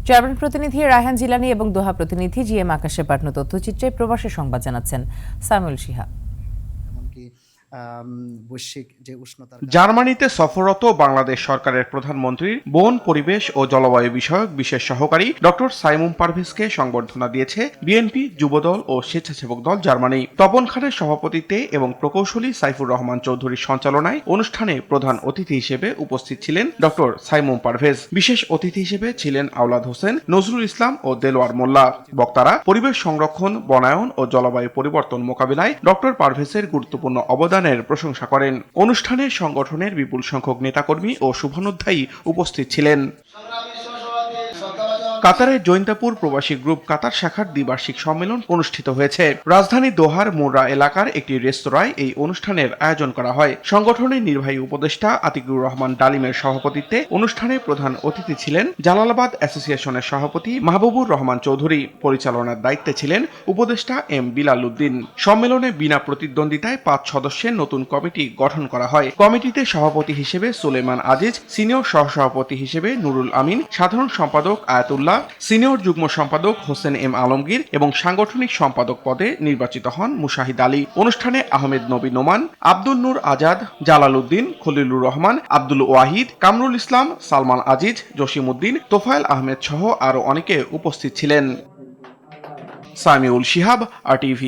German প্রতিনিধি রায়হান জিলানী এবং দোহা প্রতিনিধি জিএম আকাশের পাঠানো তথ্যচিত্রে প্রবাসী সংবাদ জানাচ্ছেন সামিউল শিহাব। জার্মানিতে সফররত বাংলাদেশ সরকারের প্রধানমন্ত্রীর বন, পরিবেশ ও জলবায়ু বিষয়ক বিশেষ সহকারী ডক্টর সাইমুম পারভেজকে সংবর্ধনা দিয়েছে বিএনপি, যুবদল ও স্বেচ্ছাসেবক দল জার্মানি। তপন খানের সভাপতিত্বে এবং প্রকৌশলী সাইফুর রহমান চৌধুরীর সঞ্চালনায় অনুষ্ঠানে প্রধান অতিথি হিসেবে উপস্থিত ছিলেন ডক্টর সাইমুম পারভেজ। বিশেষ অতিথি হিসেবে ছিলেন আওলাদ হোসেন, নজরুল ইসলাম ও দেলোয়ার মোল্লা। বক্তারা পরিবেশ সংরক্ষণ, বনায়ন ও জলবায়ু পরিবর্তন মোকাবিলায় ডক্টর পারভেজের গুরুত্বপূর্ণ অবদানের প্রশংসা করেন। অনুষ্ঠানে সংগঠনের বিপুল সংখ্যক নেতাকর্মী ও শুভানুধ্যায়ী উপস্থিত ছিলেন। কাতারের জৈন্তাপুর প্রবাসী গ্রুপ কাতার শাখার দ্বিবার্ষিক সম্মেলন অনুষ্ঠিত হয়েছে। রাজধানী দোহার মোররা এলাকার একটি রেস্তোরাঁয় এই অনুষ্ঠানের আয়োজন করা হয়। সংগঠনের নির্বাহী উপদেষ্টা আতিকুর রহমান ডালিমের সভাপতিত্বে অনুষ্ঠানে প্রধান অতিথি ছিলেন জালালাবাদ অ্যাসোসিয়েশনের সভাপতি মাহবুবুর রহমান চৌধুরী। পরিচালনার দায়িত্বে ছিলেন উপদেষ্টা এম বিলাল উদ্দিন। সম্মেলনে বিনা প্রতিদ্বন্দ্বিতায় 5 সদস্যের নতুন কমিটি গঠন করা হয়। কমিটিতে সভাপতি হিসেবে সুলেমান আজিজ, সিনিয়র সহসভাপতি হিসেবে নুরুল আমিন, সাধারণ সম্পাদক আয়াতুল্লাহ, সিনিয়র যুগ্ম সম্পাদক হোসেন এম আলমগীর এবং সাংগঠনিক সম্পাদক পদে নির্বাচিত হন মুশাহিদ আলী। অনুষ্ঠানে আহমেদ নবী নোমান, আব্দুল নূর আজাদ, জালাল উদ্দিন, খলিলুর রহমান, আব্দুল ওয়াহিদ, কামরুল ইসলাম, সালমান আজিজ, জসিম উদ্দিন, তোফায়েল আহমেদ সহ আরো অনেকে উপস্থিত ছিলেন। সামিউল শিহাব, RTV।